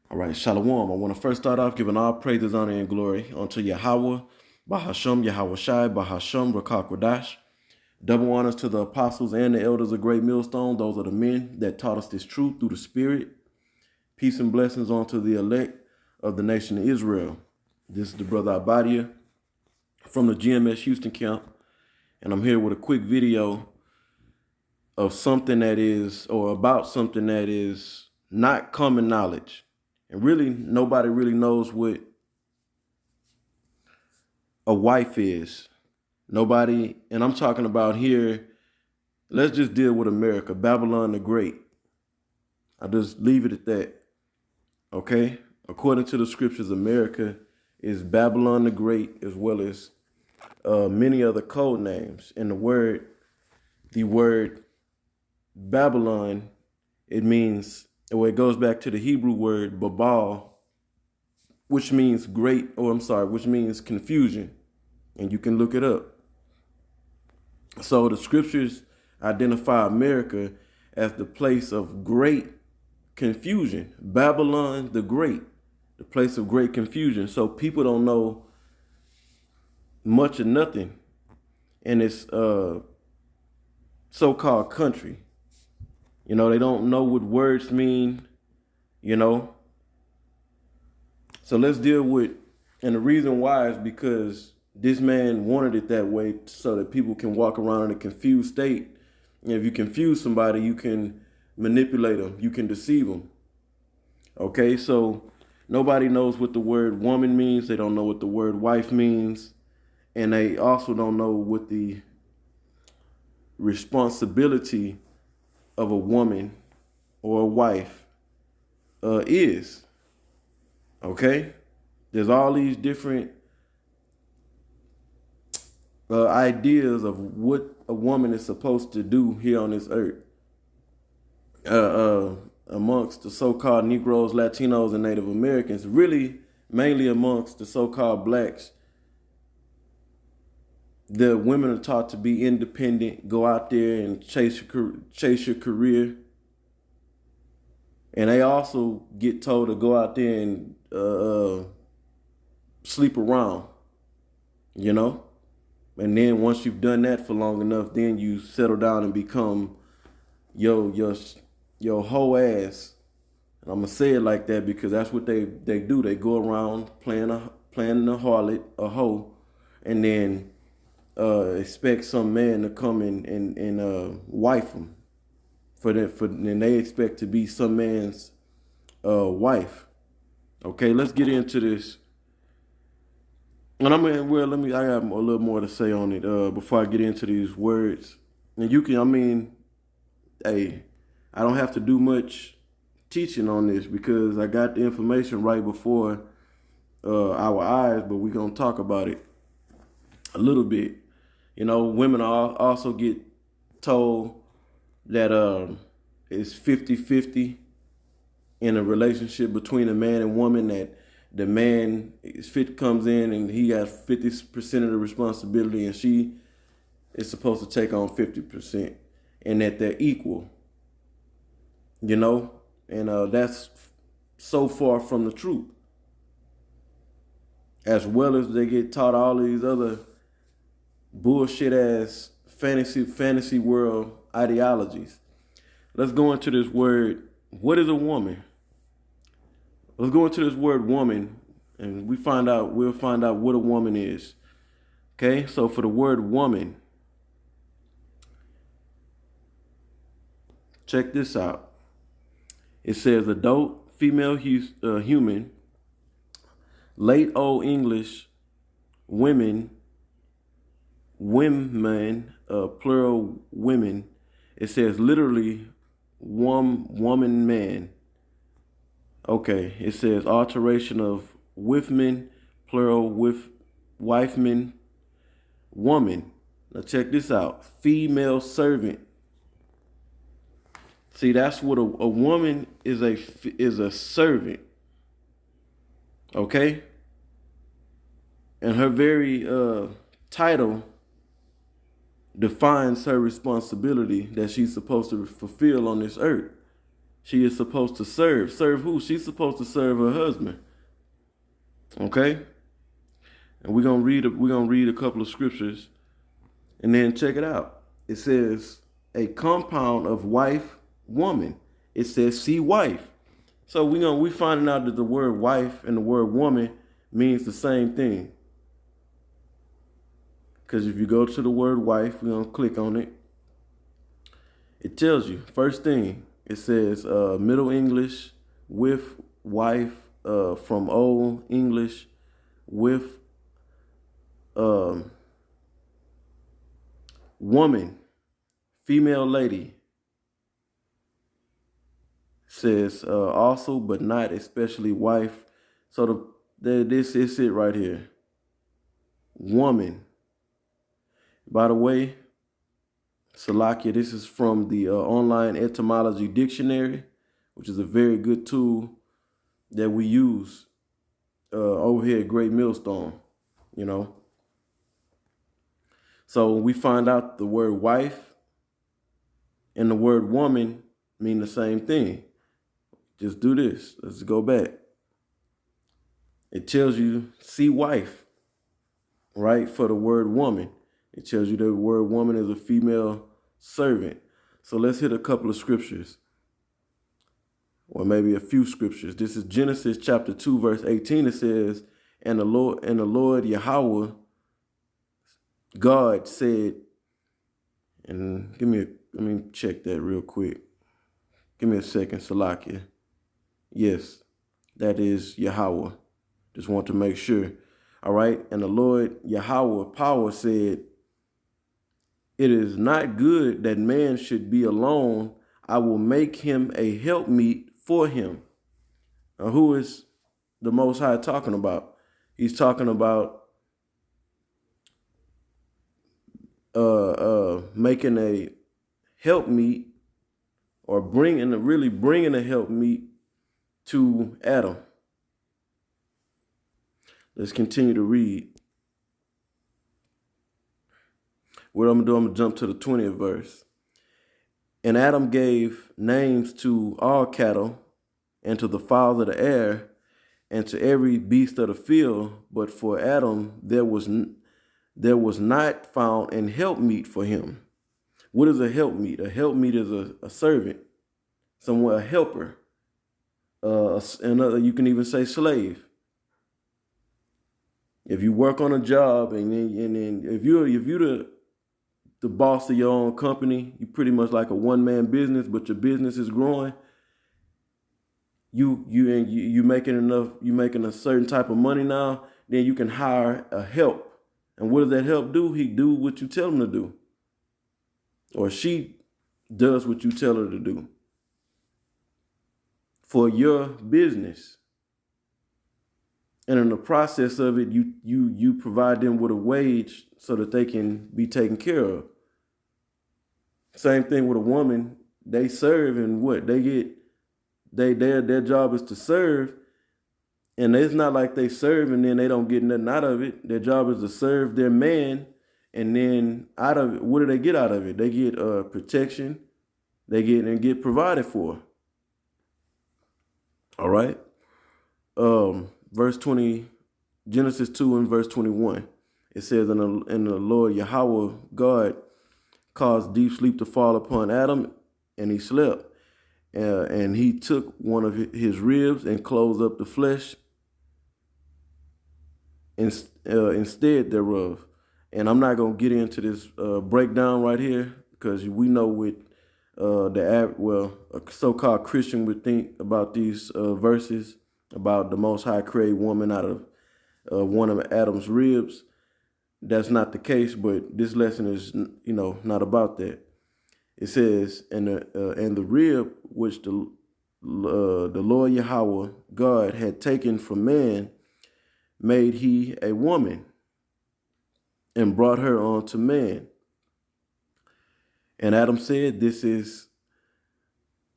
All right, Shalom. I want to first start off giving all praises, honor, and glory unto Yahweh, Bahasham, Yahweh Shai, Bahasham, Rakakwadash. Double honors to the apostles and the elders of Great Millstone. Those are the men that taught us this truth through the Spirit. Peace and blessings unto the elect of the nation of Israel. This is the brother Abadia from the GMS Houston camp, and I'm here with a quick video of something that is, or about something that is not common knowledge. And really, nobody really knows what a wife is. Nobody, and I'm talking about here, let's just deal with America, Babylon the Great. I'll just leave it at that. Okay? According to the scriptures, America is Babylon the Great, as well as many other code names. And the word Babylon, it means, well, it goes back to the Hebrew word Babal, which means which means confusion. And you can look it up. So the scriptures identify America as the place of great confusion. Babylon the Great, the place of great confusion. So people don't know much of nothing in this so-called country. You know, they don't know what words mean, you know. So let's deal with, and the reason why is because this man wanted it that way so that people can walk around in a confused state. And if you confuse somebody, you can manipulate them, you can deceive them. Okay, so nobody knows what the word woman means. They don't know what the word wife means. And they also don't know what the responsibility of a woman or a wife is. Okay? There's all these different ideas of what a woman is supposed to do here on this earth. Amongst the so-called Negroes, Latinos, and Native Americans, really mainly amongst the so-called blacks, the women are taught to be independent, go out there and chase your career. And they also get told to go out there and sleep around, you know? And then once you've done that for long enough, then you settle down and become your whole ass. And I'm gonna say it like that because that's what they do. They go around playing a harlot, a hoe, and then expect some man to come and wife them and they expect to be some man's wife. Okay, let's get into this. And I got a little more to say on it before I get into these words. And hey, I don't have to do much teaching on this because I got the information right before our eyes, but we're going to talk about it a little bit. You know, women also get told that it's 50-50 in a relationship between a man and woman, that the man comes in and he got 50% of the responsibility and she is supposed to take on 50%, and that they're equal, you know, and that's so far from the truth. As well as they get taught all these other bullshit ass fantasy world ideologies. Let's go into this word. What is a woman? Let's go into this word woman, and we'll find out what a woman is. Okay, so for the word woman, check this out. It says adult female human, late Old English, women, plural women. It says literally woman, man. Okay, it says alteration of wifman, plural with wifeman, woman. Now check this out. Female servant. See, that's what a woman is a servant. Okay? And her very title defines her responsibility that she's supposed to fulfill on this earth. she is supposed to serve. Serve who? She's supposed to serve her husband. Okay? And we're gonna read a couple of scriptures and then check it out. It says a compound of wife, woman. It says see wife. So we finding out that the word wife and the word woman means the same thing. Because if you go to the word wife, we're gonna click on it. It tells you, first thing, it says Middle English with wife, from Old English with woman, female lady. Says also, but not especially wife. So this is it right here. Woman. By the way, Salakia, this is from the online etymology dictionary, which is a very good tool that we use over here at Great Millstone, you know. So we find out the word wife and the word woman mean the same thing. Just do this. Let's go back. It tells you see wife, right, for the word woman. It tells you the word woman is a female servant. So let's hit a couple of scriptures, or maybe a few scriptures. This is Genesis chapter 2, verse 18. It says, and the Lord Yahweh, God said, and let me check that real quick. Give me a second, Salakia. Yes, that is Yahweh. Just want to make sure. All right. And the Lord Yahweh power said, it is not good that man should be alone. I will make him a helpmeet for him. Now, who is the Most High talking about? He's talking about making a helpmeet, or bringing a helpmeet to Adam. Let's continue to read. What I'm going to jump to the 20th verse. And Adam gave names to all cattle, and to the fowls of the air, and to every beast of the field. But for Adam there was not found an helpmeet for him. What is a helpmeet? A helpmeet is a servant, someone, a helper. Another, you can even say slave. If you work on a job and then if you're the boss of your own company, you pretty much like a one-man business, but your business is growing. You making a certain type of money now, then you can hire a help. And what does that help do? He do what you tell him to do. Or she does what you tell her to do. For your business. And in the process of it, you provide them with a wage so that they can be taken care of. Same thing with a woman. They serve, and what they get, their job is to serve. And it's not like they serve and then they don't get nothing out of it. Their job is to serve their man, and then out of it, what do they get out of it? They get protection. They get provided for. All right. Verse 20, Genesis 2 and verse 21. It says, and the Lord Yahweh God caused deep sleep to fall upon Adam, and he slept. And he took one of his ribs and closed up the flesh instead thereof. And I'm not going to get into this breakdown right here, because we know what a so-called Christian would think about these verses about the Most High create woman out of one of Adam's ribs. That's not the case, but this lesson is, not about that. It says, and the rib which the Lord Yahweh God had taken from man, made he a woman, and brought her unto man. And Adam said, this is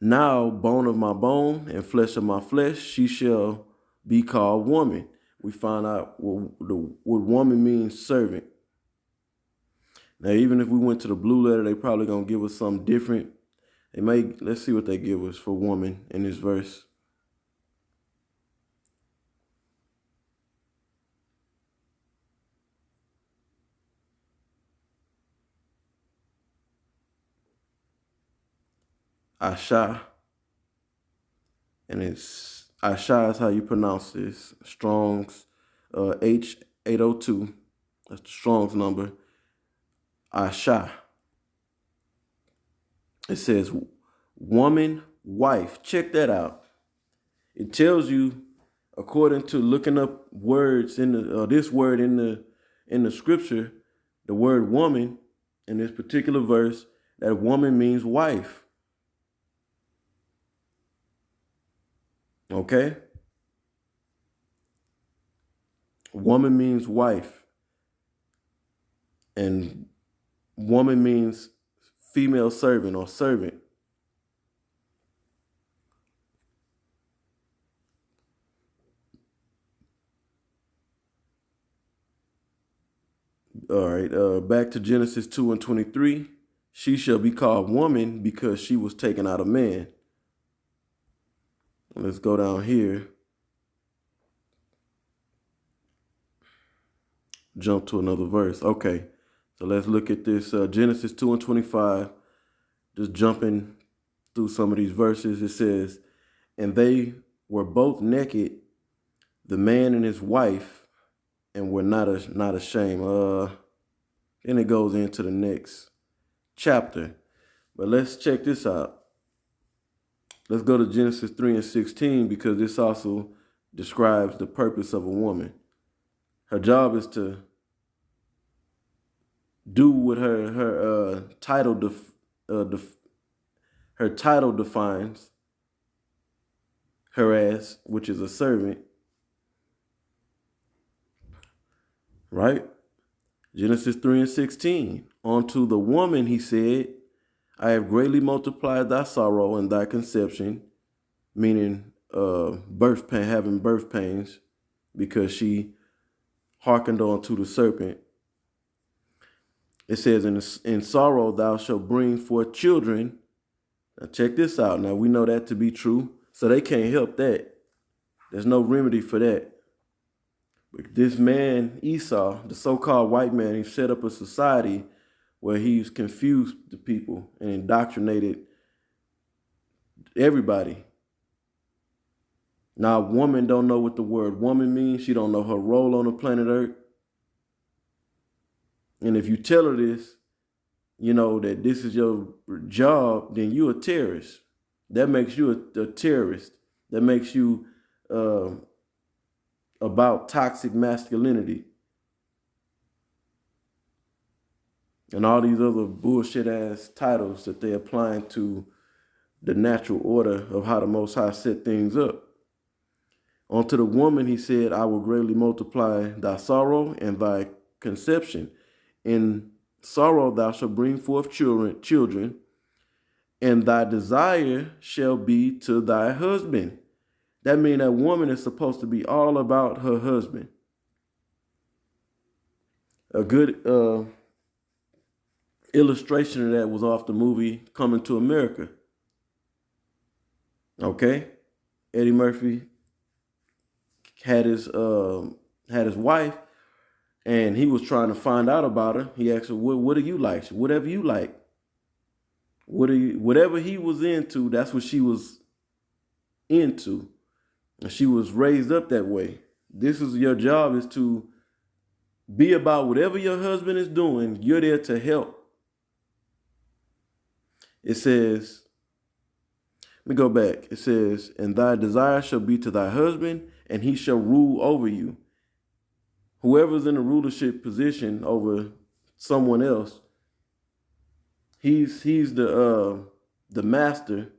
now bone of my bone and flesh of my flesh. She shall be called woman. We find out what woman means, servant. Now, even if we went to the Blue Letter, they probably going to give us something different. Let's see what they give us for woman in this verse. Asha, and it's Asha is how you pronounce this. Strong's H802. That's the Strong's number. Asha. It says woman, wife. Check that out. It tells you, according to looking up words in the this word in the scripture, the word woman in this particular verse, that woman means wife. Okay? Woman means wife. And woman means female servant or servant. All right, back to Genesis 2:23. She shall be called woman because she was taken out of man. Let's go down here. Jump to another verse. Okay, so let's look at this Genesis 2:25. Just jumping through some of these verses. It says, and they were both naked, the man and his wife, and were not ashamed. Then it goes into the next chapter. But let's check this out. Let's go to Genesis 3:16 because this also describes the purpose of a woman. Her job is to do what her title defines her as, which is a servant. Right? Genesis 3:16. Unto the woman he said, I have greatly multiplied thy sorrow and thy conception, meaning having birth pains, because she hearkened unto the serpent. It says, in sorrow thou shalt bring forth children. Now check this out. Now we know that to be true, so they can't help that. There's no remedy for that. But this man, Esau, the so-called white man, he set up a society where he's confused the people and indoctrinated everybody. Now, a woman don't know what the word woman means. She don't know her role on the planet Earth. And if you tell her this, you know, that this is your job, then you're a terrorist. That makes you a terrorist. That makes you about toxic masculinity. And all these other bullshit ass titles that they're applying to the natural order of how the Most High set things up. Unto the woman he said, I will greatly multiply thy sorrow and thy conception. In sorrow thou shalt bring forth children, and thy desire shall be to thy husband. That means that woman is supposed to be all about her husband. A good illustration of that was off the movie Coming to America. Okay? Eddie Murphy had his wife, and he was trying to find out about her. He asked her, what do you like? Whatever you like. Whatever he was into, that's what she was into. And she was raised up that way. This is your job, is to be about whatever your husband is doing. You're there to help. It says, let me go back. It says, and thy desire shall be to thy husband, and he shall rule over you. Whoever's in a rulership position over someone else, he's the master,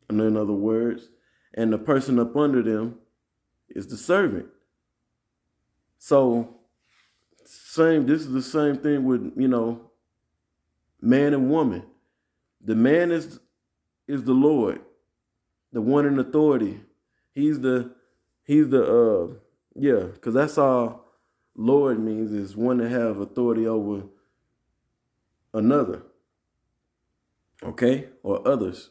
in other words, and the person up under them is the servant. So this is the same thing with, man and woman. The man is the Lord, the one in authority. Because that's all Lord means, is one to have authority over another. okay, or others.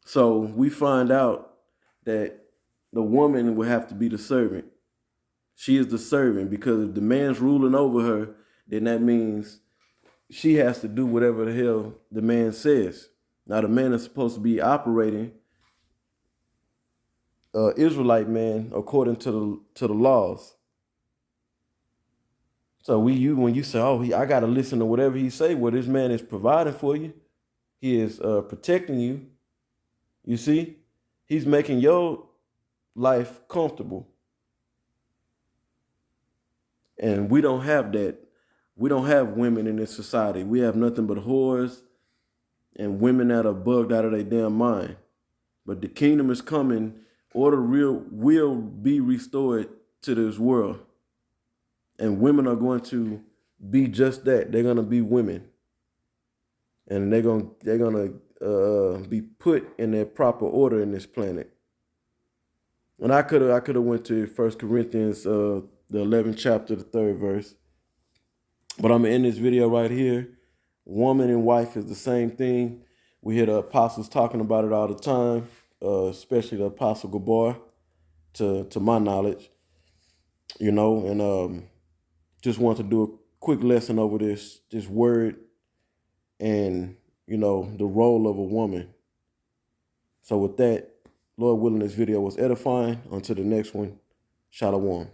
So we find out that the woman will have to be the servant. She is the servant, because if the man's ruling over her, then that means she has to do whatever the hell the man says. Now the man is supposed to be operating, Israelite man, according to the laws. So when you say, oh, I got to listen to whatever he say, well, this man is providing for you. He is protecting you. You see, he's making your life comfortable. And we don't have that. We don't have women in this society. We have nothing but whores and women that are bugged out of their damn mind. But the kingdom is coming. Order will be restored to this world. And women are going to be just that. They're going to be women. And they're going to be put in their proper order in this planet. And I could have went to 1 Corinthians, the 11th chapter, the 3rd verse. But I'm in this video right here. Woman and wife is the same thing. We hear the apostles talking about it all the time, especially the Apostle Gabar, to my knowledge. You know, and just want to do a quick lesson over this word and, you know, the role of a woman. So with that, Lord willing, this video was edifying. Until the next one, Shalom.